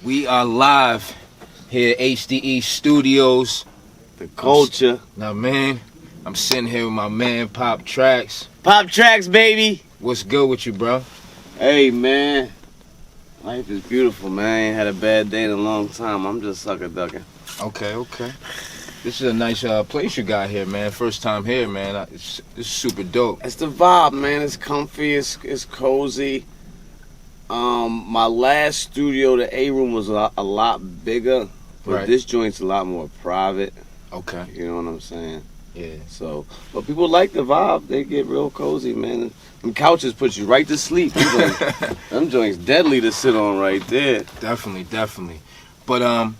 We are live here at HDE Studios. The culture. Now, man, I'm sitting here with my man, Pop Traxx. Pop Traxx, baby. What's good with you, bro? Hey, man. Life is beautiful, man. I ain't had a bad day in a long time. I'm just sucker ducking. Okay. This is a nice place you got here, man. First time here, man. It's super dope. It's the vibe, man. It's comfy. It's cozy. My last studio, the A room, was a lot bigger, but Right. this joint's a lot more private. Okay. You know what I'm saying? Yeah. So, but people like the vibe. They get real cozy, man. Them couches put you right to sleep. Them joints deadly to sit on right there. Definitely. But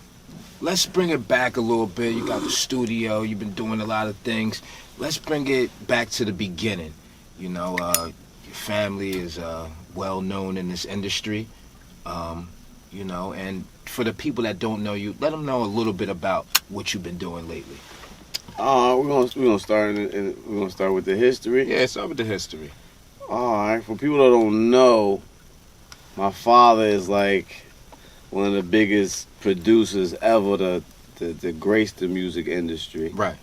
let's bring it back a little bit. You got the studio. You've been doing a lot of things. Let's bring it back to the beginning. You know, your family is well known in this industry. You know, and for the people that don't know you, let them know a little bit about what you've been doing lately. We're gonna start with the history. Yeah, start with the history. All right. For people that don't know, my father is like one of the biggest producers ever to grace the music industry. Right.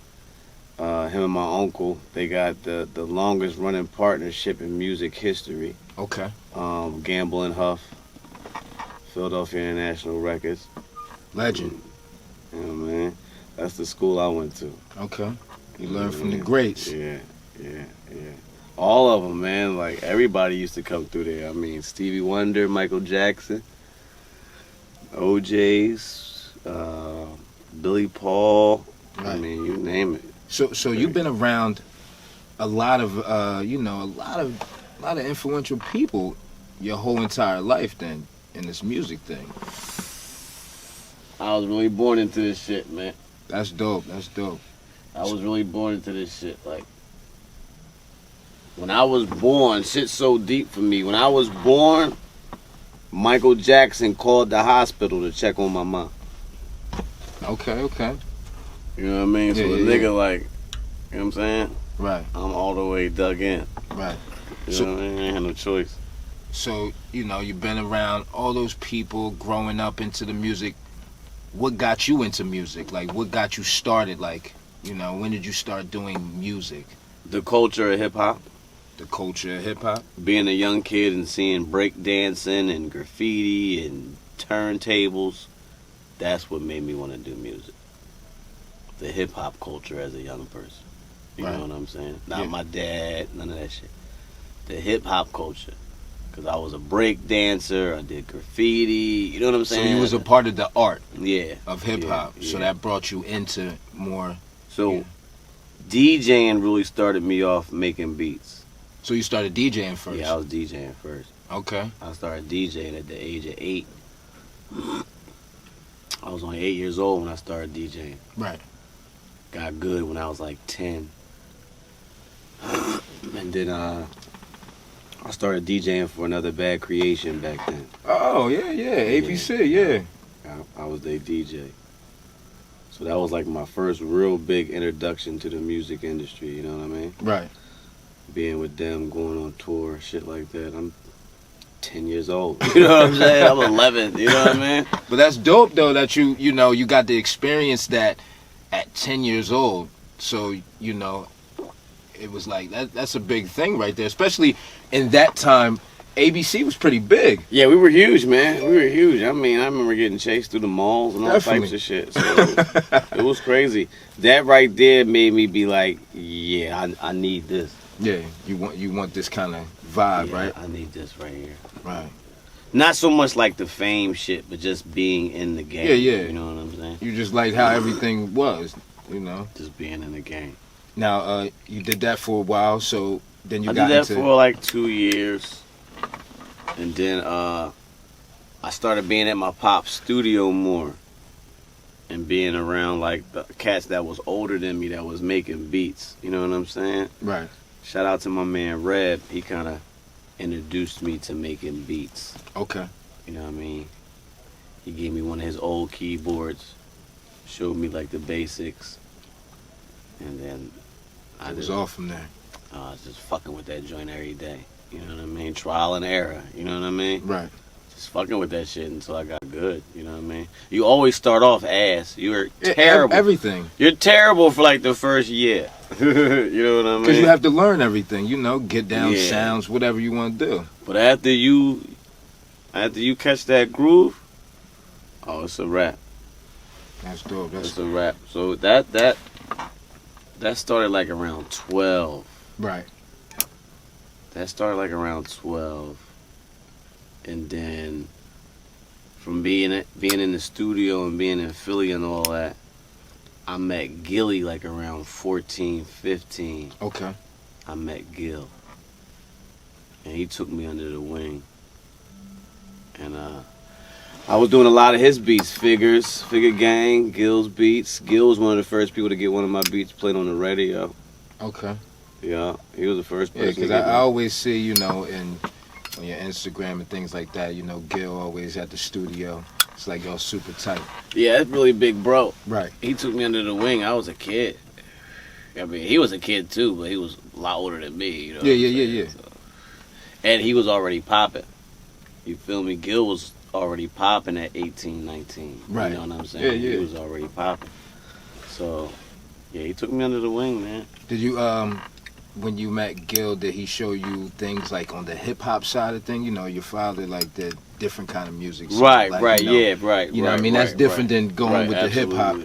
Him and my uncle, they got the longest running partnership in music history. Okay. Gamble and Huff, Philadelphia International Records. Legend. You know, man, that's the school I went to. Okay. You learn from the greats. Yeah. All of them, man. Like, everybody used to come through there. I mean, Stevie Wonder, Michael Jackson, OJ's, Billy Paul. Right. I mean, you name it. So you've been around a lot of a lot of influential people your whole entire life then in this music thing. I was really born into this shit, man. That's dope. I was really born into this shit. Like, when I was born, shit's so deep for me. When I was born, Michael Jackson called the hospital to check on my mom. Okay. You know what I mean? So the nigga, like, you know what I'm saying? Right. I'm all the way dug in. Right. You know what I mean? I ain't had no choice. So, you know, you've been around all those people growing up into the music. What got you into music? Like, what got you started? Like, you know, when did you start doing music? The culture of hip-hop. The culture of hip-hop? Being a young kid and seeing break dancing and graffiti and turntables, that's what made me want to do music. The hip-hop culture as a young person. You Right. know what I'm saying? Not my dad, none of that shit. The hip-hop culture. Because I was a break dancer, I did graffiti, you know what I'm saying? So you was a part of the art Yeah. of hip-hop. Yeah. So that brought you into more... So DJing really started me off making beats. So you started DJing first? Yeah, I was DJing first. Okay. I started DJing at the age of 8. I was only 8 years old when I started DJing. Right. Got good when I was like 10. And then I started DJing for Another Bad Creation back then. Oh, yeah, ABC, yeah. I was their DJ. So that was like my first real big introduction to the music industry, you know what I mean? Right. Being with them, going on tour, shit like that. I'm 10 years old. You know what I'm saying? I'm 11, you know what I mean? But that's dope, though, that you got to experience that at 10 years old. So, you know, it was like, that's a big thing right there. Especially in that time, ABC was pretty big. Yeah, we were huge, man. We were huge. I mean, I remember getting chased through the malls and all Definitely. types of shit. So it was crazy. That right there made me be like, yeah, I need this. Yeah, you want this kind of vibe, Yeah, right? I need this right here. Right. Not so much like the fame shit, but just being in the game. Yeah. You know what I'm saying? You just like how everything was, you know? Just being in the game. Now, you did that for a while, so then you I got did that into... for like 2 years. And then I started being at my pop's studio more. And being around like the cats that was older than me that was making beats. You know what I'm saying? Right. Shout out to my man Reb. He kind of introduced me to making beats. Okay. You know what I mean? He gave me one of his old keyboards, showed me like the basics, and then I was off from there. Just fucking with that joint every day. You know what I mean? Trial and error. You know what I mean? Right. just fucking with that shit until I got good. You know what I mean? You always start off ass. You're terrible. Everything. You're terrible for like the first year. You know what I mean? Because you have to learn everything. You know, get down Yeah. sounds, whatever you want to do. But after you catch that groove, oh, it's a wrap. That's dope. It's a wrap. So that started like around 12. Right. That started like around 12. And then from being in the studio and being in Philly and all that, I met Gilly like around 14, 15. Okay. I met Gil. And he took me under the wing. And I was doing a lot of his beats, Figure Gang, Gil's beats. Gil was one of the first people to get one of my beats played on the radio. Okay. Yeah, he was the first person. Yeah, because I always see, you know, on your Instagram and things like that, you know, Gil always at the studio. It's like y'all super tight. Yeah, that's really big bro. Right. He took me under the wing. I was a kid. I mean, he was a kid too, but he was a lot older than me. You know Yeah. So, and he was already popping. You feel me? Gil was already popping at 18, 19. Right. You know what I'm saying? Yeah. He was already popping. So, yeah, he took me under the wing, man. Did you, when you met Gil, did he show you things like on the hip hop side of things? You know, your father like did different kind of music. So Right, like, right, you know, yeah, right. You know what I mean? That's different than going with the hip hop.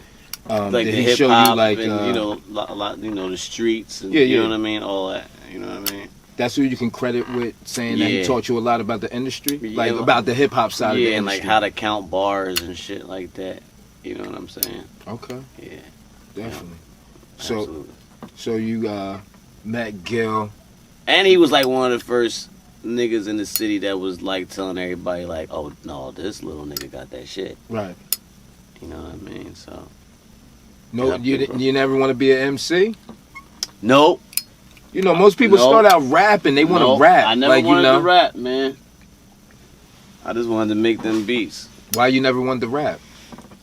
Like did the he show hip-hop you like and, you know, a lot, you know, the streets and Yeah, you yeah. know what I mean, all that. You know what I mean? that's who you can credit with saying that he Yeah. taught you a lot about the industry? Yeah, Like about the hip hop side of the Yeah, and industry. like how to count bars and shit like that. You know what I'm saying? Okay, Yeah, definitely. absolutely. So you met Gil. And he was like one of the first niggas in the city that was like telling everybody like, oh no, this little nigga got that shit. Right. You know what I mean? So No, Yeah, you never want to be an MC? nope. You know, most people Nope. start out rapping. They want to Nope. rap. I never like, wanted you know, to rap, man. I just wanted to make them beats. Why you never wanted to rap?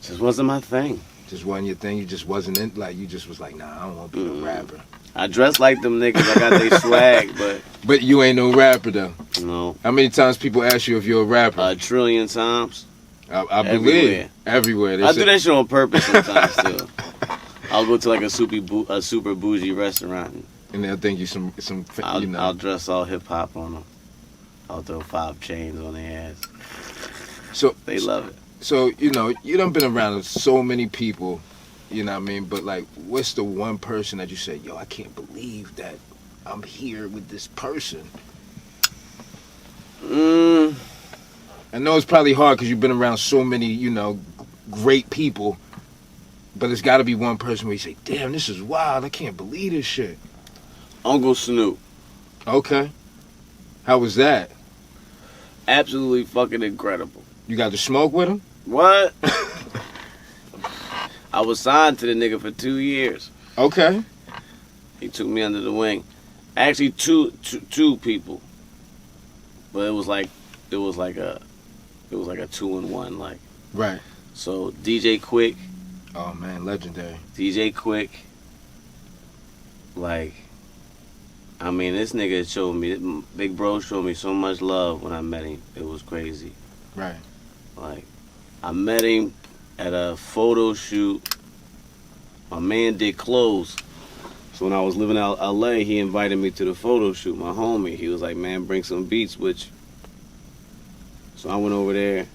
Just wasn't my thing. Just wasn't your thing. You just wasn't in. Like you just was like, nah, I don't want to be a rapper. I dress like them niggas. I got they swag, but But you ain't no rapper though. no. How many times people ask you if you're a rapper? A trillion times. I believe everywhere. They I say- do that shit on purpose sometimes too. I'll go to like a super bougie restaurant. and they'll think you some. I'll, You know. I'll dress all hip hop on them. I'll throw 5 chains on their ass. So They love it. So, you know, you done been around so many people, you know what I mean? But, like, what's the one person that you say, yo, I can't believe that I'm here with this person? I know it's probably hard because you've been around so many, you know, great people. But it's got to be one person where you say, damn, this is wild. I can't believe this shit. Uncle Snoop. Okay. How was that? Absolutely fucking incredible. You got to smoke with him? What? I was signed to the nigga for 2 years. Okay. He took me under the wing. Actually, two people. But it was like a 2-in-1. Like, Right. so DJ Quick, Oh, man, legendary. like, I mean, this nigga showed me, Big Bro showed me so much love when I met him. It was crazy. Right. Like, I met him at a photo shoot. My man did clothes. So when I was living out LA, he invited me to the photo shoot, my homie. He was like, man, bring some beats with you. So I went over there.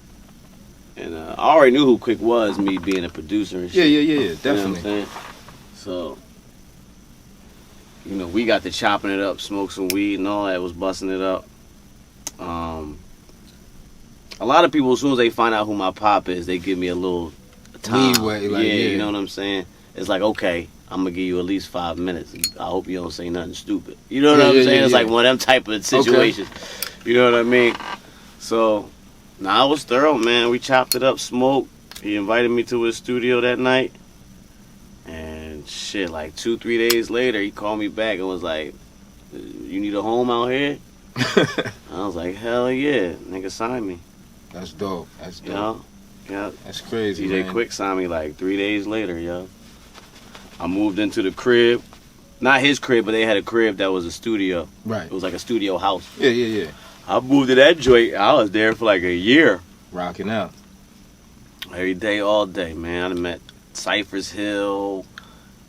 And I already knew who Quick was, me being a producer and shit. Yeah, You know what I'm definitely. saying? So, you know, we got to chopping it up, smoke some weed and all that, was busting it up. A lot of people, as soon as they find out who my pop is, they give me a little time. Leeway, like, yeah. You know what I'm saying? It's like, okay, I'm going to give you at least 5 minutes. I hope you don't say nothing stupid. You know what I'm saying? It's like one of them type of situations. You know what I mean? So, I was thorough, man. We chopped it up, smoked. He invited me to his studio that night. And shit, like 2-3 days later, he called me back and was like, you need a home out here? I was like, hell yeah. Nigga signed me. That's dope. That's dope. You know? Yeah. That's crazy, DJ man. Quick signed me like 3 days later, yo. I moved into the crib. Not his crib, but they had a crib that was a studio. Right. It was like a studio house. Yeah. I moved to that joint. I was there for like a year. Rocking out. Every day, all day, man. I met Cypress Hill,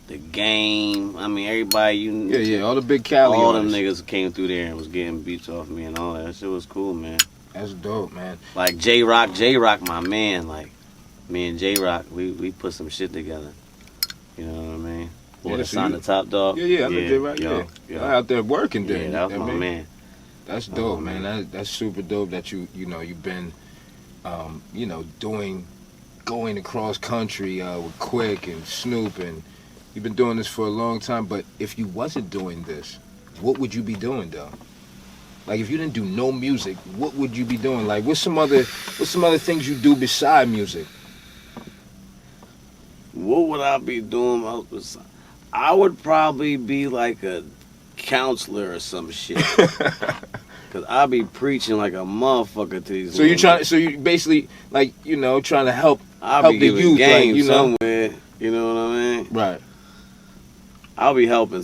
The Game. I mean, everybody. Yeah, all the big Cali all them artists. niggas came through there and was getting beats off me and all that. That shit was cool, man. That's dope, man. Like JRock, my man. Like me and JRock, we put some shit together. You know what I mean? Boy, Yeah, so on the Top Dog. Yeah, I know J-Rock, yeah. Y'all out there working then. Yeah, that was my man. That's dope, man. That's super dope that you've been, going across country with Quick and Snoop, and you've been doing this for a long time. But if you wasn't doing this, what would you be doing though? Like if you didn't do no music, what would you be doing? Like what's some other things you do beside music? What would I be doing? I would probably be like a counselor or some shit. Cause I be preaching like a motherfucker to these. So you basically like trying to help I'll be the giving youth, game like, somewhere. You know what I mean? Right. I'll be helping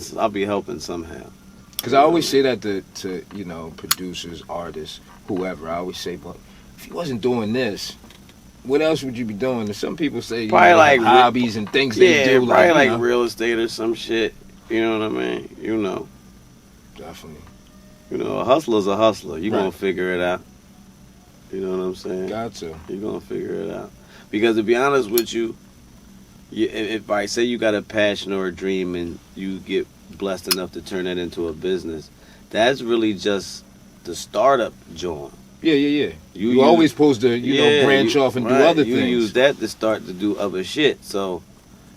somehow. Because I always say that to producers, artists, whoever. I always say, but if you wasn't doing this, what else would you be doing? And some people say Probably like hobbies and things they do. Probably like real estate or some shit. You know what I mean? Definitely. A hustler's a hustler. You Right. gonna figure it out. You know what I'm saying? Got to. You're gonna figure it out. Because to be honest with you, if I say you got a passion or a dream and you get blessed enough to turn that into a business, that's really just the startup joint. Yeah. You always supposed to, branch off and do other you things. You use that to start to do other shit. So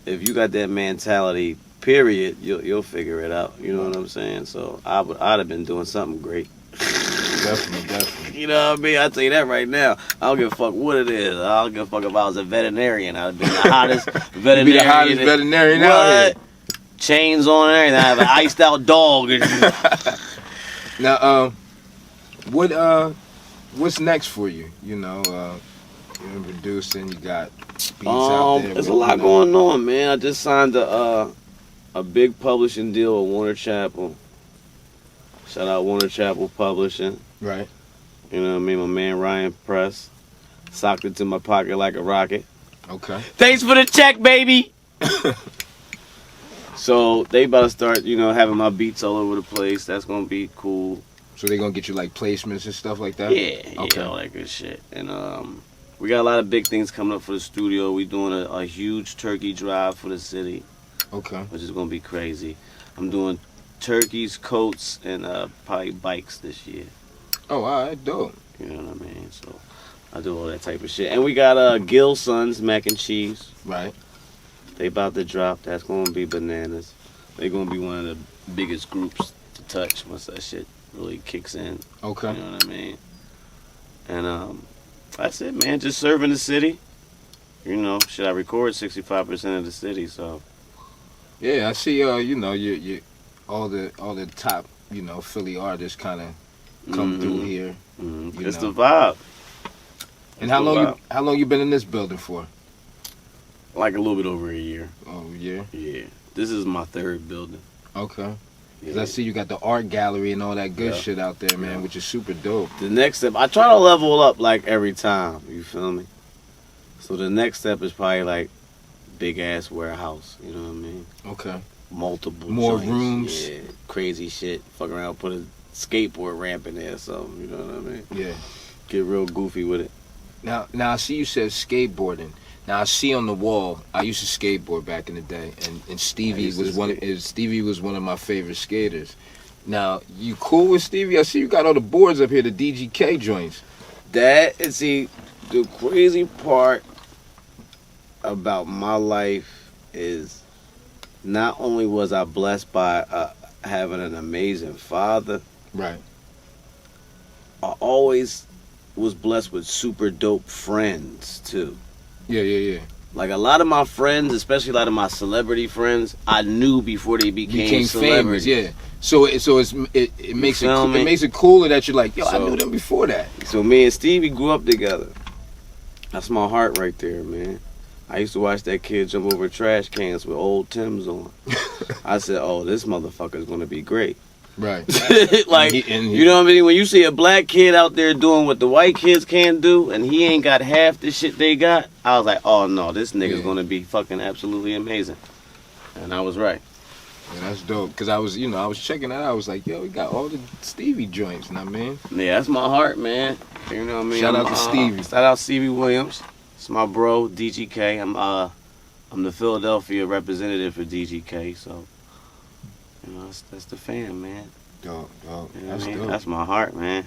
if you got that mentality, period, you'll figure it out. You know what I'm saying? So I'd have been doing something great. Definitely. You know what I mean? I'll tell you that right now. I don't give a fuck what it is. I don't give a fuck if I was a veterinarian. I'd be the hottest veterinarian. You'd be the hottest veterinarian out here. Chains on and everything. I have an iced out dog. Now, what's next for you? You're producing. You got beats out there. There's a lot going on, man. I just signed a big publishing deal with Warner Chappell. Shout out Warner Chappell Publishing. Right. You know what I mean? My man Ryan Press socked it to my pocket like a rocket. Okay. Thanks for the check, baby. So they about to start, having my beats all over the place. That's gonna be cool. So they gonna get you like placements and stuff like that? Yeah, all that good shit. And we got a lot of big things coming up for the studio. We doing a huge turkey drive for the city. Okay. Which is gonna be crazy. I'm doing turkeys, coats, and probably bikes this year. Oh, all right, dope. You know what I mean? So I do all that type of shit. And we got Gil Sons Mac and Cheese. Right. They about to drop. That's gonna be bananas. They gonna be one of the biggest groups to touch once that shit really kicks in. Okay. You know what I mean? And that's it, man. Just serving the city. Should I record 65% of the city? So. Yeah, I see. You all the top Philly artists kind of come through here. Mm-hmm. It's the vibe. And how long you been in this building for? Like a little bit over a year. Oh, yeah? Yeah. This is my third building. Okay. Yeah. I see you got the art gallery and all that good shit out there, man, which is super dope. The next step, I try to level up like every time, you feel me? So the next step is probably like big ass warehouse, you know what I mean? Okay. Multiple more joints, rooms. Yeah, crazy shit. Fuck around, put a skateboard ramp in there or something, you know what I mean? Yeah. Get real goofy with it. Now I see you said skateboarding. Now I see on the wall. I used to skateboard back in the day, and Stevie was one of my favorite skaters. Now you cool with Stevie? I see you got all the boards up here, the DGK joints. The crazy part about my life is not only was I blessed by having an amazing father, right? I always was blessed with super dope friends too. Yeah. Like a lot of my friends, especially a lot of my celebrity friends, I knew before they became celebrities. Famous. Yeah. So it makes it cooler that you're like, yo, I knew them before that. So me and Stevie grew up together. That's my heart right there, man. I used to watch that kid jump over trash cans with old Timbs on. I said, oh, this motherfucker's gonna be great. Right. Like, you know what I mean? When you see a black kid out there doing what the white kids can't do, and he ain't got half the shit they got, I was like, oh no, this nigga's gonna be fucking absolutely amazing. And I was right. Yeah, that's dope. Cause I was checking that out. I was like, yo, we got all the Stevie joints, now, man. Yeah, that's my heart, man. You know what I mean? Shout out to Stevie. Shout out Stevie Williams. It's my bro, DGK. I'm the Philadelphia representative for DGK, so you know that's the fan, man. Dope. You know That's what I mean? dope. That's my heart, man.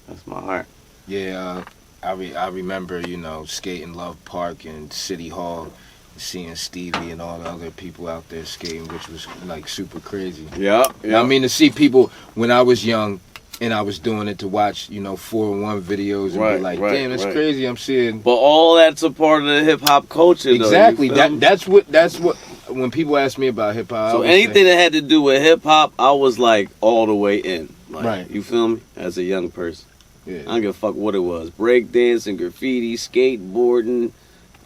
That's my heart. Yeah, I remember, skating Love Park and City Hall, seeing Stevie and all the other people out there skating, which was like super crazy. Yeah. I mean, to see people when I was young and I was doing it, to watch 4-in-1 videos and be like, damn, that's crazy. I'm seeing. But all that's a part of the hip hop culture, though. Exactly. That's what. When people ask me about hip hop, so anything that had to do with hip hop, I was like all the way in. Like, right. You feel me? As a young person. Yeah. I don't give a fuck what it was. Breakdancing, graffiti, skateboarding.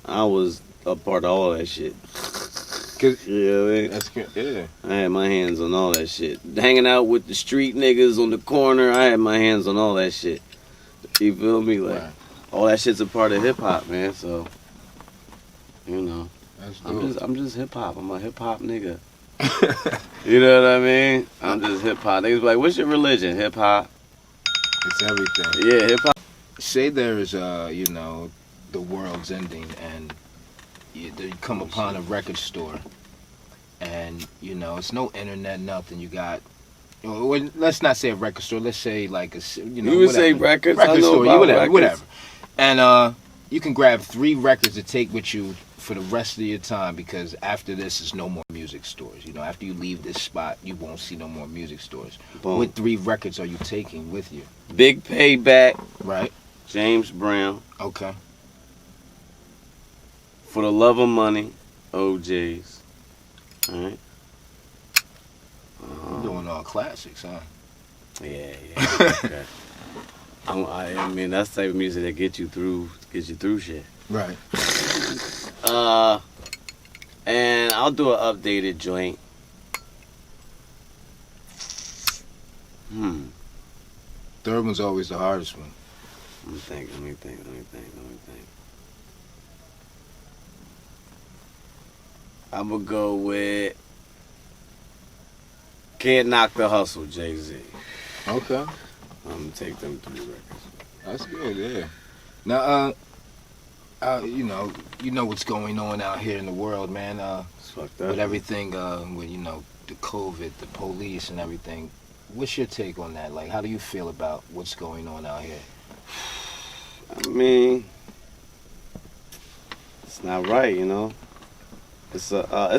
I was a part of all that shit. Cause That's good. Yeah. I had my hands on all that shit. Hanging out with the street niggas on the corner, I had my hands on all that shit. You feel me? Like, all that shit's a part of hip hop, man. So, That's dope. I'm just hip hop. I'm a hip hop nigga. You know what I mean? I'm just hip hop. Niggas be like, what's your religion? Hip hop. It's everything. Yeah, hip hop. Say there's the world's ending and you come upon a record store and it's no internet, nothing. You got let's not say a record store, let's say like a you would say record store, whatever. And you can grab 3 records to take with you for the rest of your time, because after this is no more music stores. After you leave this spot, you won't see no more music stores. Boom. What 3 records are you taking with you? Big Payback. Right. James Brown. Okay. For the Love of Money, OJ's. Alright. You're doing all classics, huh? Yeah. Okay. I mean, that's the type of music that gets you through shit. Right. And I'll do an updated joint. Third one's always the hardest one. Let me think. I'm gonna go with Can't Knock the Hustle, Jay-Z. Okay. I'm gonna take them 3 records. That's good, yeah. Now, you know what's going on out here in the world, man. It's fucked up. With everything, with the COVID, the police, and everything. What's your take on that? Like, how do you feel about what's going on out here? I mean, it's not right, It's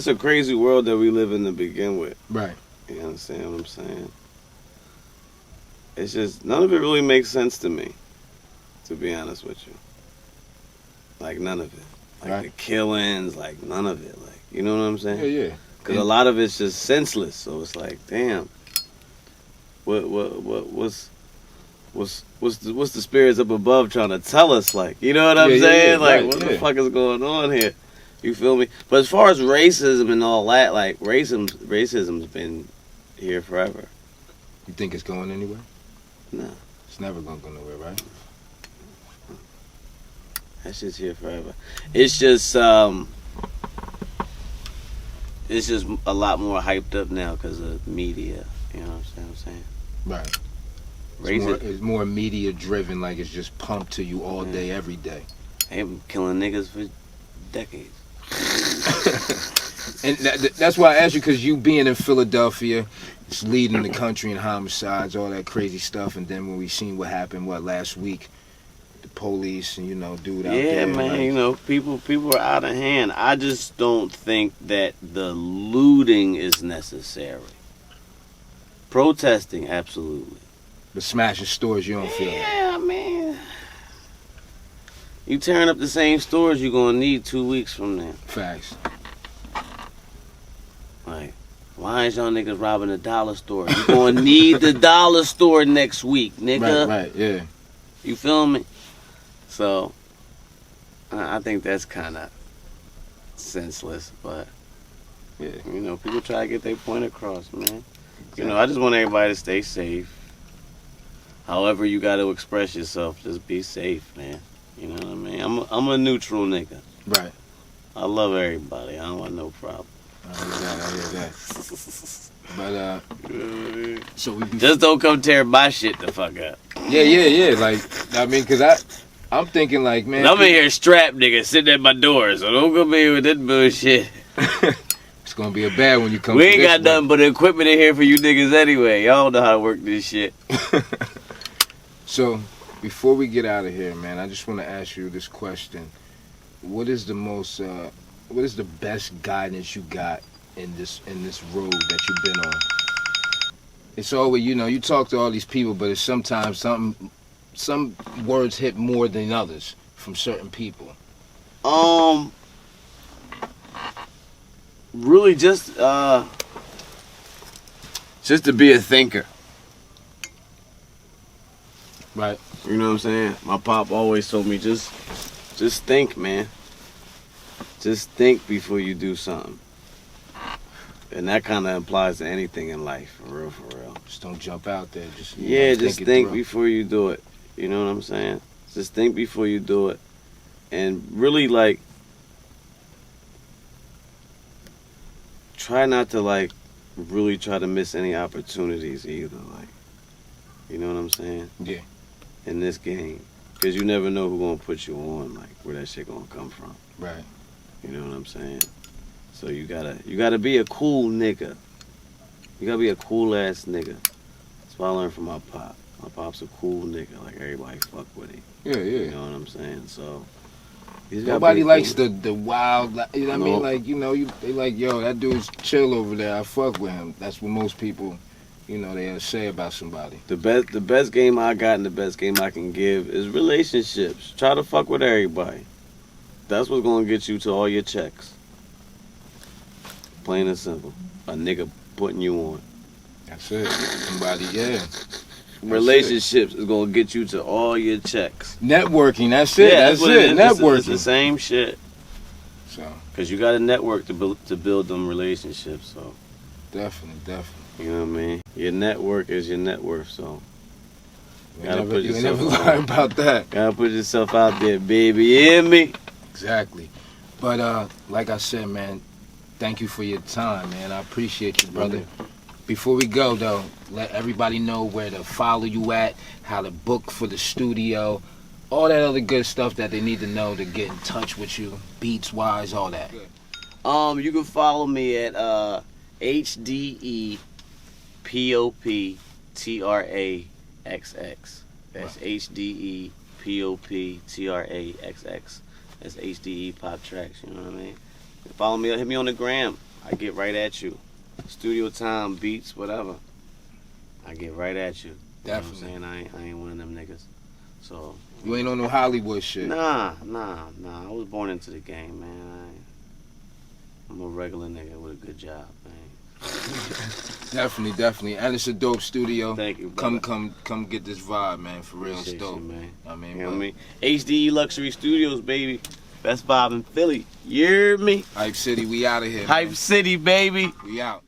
a crazy world that we live in to begin with. Right. You understand what I'm saying? It's just, none of it really makes sense to me, to be honest with you. Like, none of it. Like, the killings, like, none of it. Like, you know what I'm saying? Yeah. Because a lot of it's just senseless. So it's like, damn. What's the spirits up above trying to tell us? Like, you know what I'm saying? Like, what the fuck is going on here? You feel me? But as far as racism and all that, like, racism's been here forever. You think it's going anywhere? No. It's never going to go nowhere, right? That shit's here forever. It's just a lot more hyped up now because of media. You know what I'm saying? Right. It's more media driven, like it's just pumped to you all day, every day. They've been killing niggas for decades. And that's why I asked you, because you being in Philadelphia, it's leading the country in homicides, all that crazy stuff. And then when we seen what happened, last week, the police and, dude out there. Yeah, man, like, people are out of hand. I just don't think that the looting is necessary. Protesting, absolutely. But smashing stores, you don't feel Yeah, man. You tearing up the same stores you're going to need 2 weeks from now. Facts. Like, why is y'all niggas robbing the dollar store? You're going to need the dollar store next week, nigga. Right, yeah. You feel me? So, I think that's kind of senseless, but, yeah, people try to get their point across, man. You know, I just want everybody to stay safe. However you got to express yourself, just be safe, man. You know what I mean? I'm a neutral nigga. Right. I love everybody. I don't want no problem. I hear that. But so we just don't come tear my shit the fuck up. Yeah. Like, I mean, cause I'm thinking like, man, I'm in here strapped, nigga, sitting at my door, so don't come in here with that bullshit. It's gonna be a bad when you come. We ain't got nothing but equipment in here for you niggas anyway. Y'all don't know how to work this shit. So, before we get out of here, man, I just want to ask you this question: what is the best guidance you got in this road that you've been on? It's always, you know, you talk to all these people, but it's sometimes some words hit more than others from certain people. Really just to be a thinker. Right. You know what I'm saying? My pop always told me just think, man. Just think before you do something. And that kind of applies to anything in life, for real. Just don't jump out there. Just think before you do it. You know what I'm saying? Just think before you do it. And really, like, try not to, like, really try to miss any opportunities either. Like, you know what I'm saying? Yeah. In this game. Because you never know who's going to put you on, like, where that shit going to come from. Right. You know what I'm saying? So you gotta be a cool nigga. You gotta be a cool ass nigga. That's what I learned from my pop. My pop's a cool nigga. Like, everybody fuck with him. Yeah. You know what I'm saying? So nobody likes the wild. You know what I mean? Like, you know, they like, yo, that dude's chill over there. I fuck with him. That's what most people, you know, they say about somebody. The best game I got and the best game I can give is relationships. Try to fuck with everybody. That's what's gonna get you to all your checks. Plain and simple. A nigga putting you on. That's it. Somebody, yeah. Relationships is gonna get you to all your checks. Networking, that's it. Yeah, that's it. Networking. It's the same shit. So. Cause you got to network to build them relationships. So. Definitely. You know what I mean? Your network is your net worth. So. You never lie about that. Gotta put yourself out there, baby. You hear me? Exactly. But like I said, man, thank you for your time, man. I appreciate you, brother. Before we go, though, let everybody know where to follow you at, how to book for the studio, all that other good stuff that they need to know to get in touch with you, beats-wise, all that. You can follow me at HDE POP TRAXX. That's HDE POP TRAXX. That's HDE Pop Traxx, you know what I mean? Follow me, hit me on the gram. I get right at you. Studio time, beats, whatever. I get right at you. Definitely. You know what I'm saying? I ain't one of them niggas. So. You ain't on no Hollywood shit. Nah. I was born into the game, man. I'm a regular nigga with a good job, man. Definitely. And it's a dope studio. Thank you, brother. Come get this vibe, man. For real, Appreciate it's dope. you, man. I mean, you know what I mean? HDE Luxury Studios, baby. Best vibe in Philly. You hear me? Hype City, we out of here. Hype man. City, baby. We out.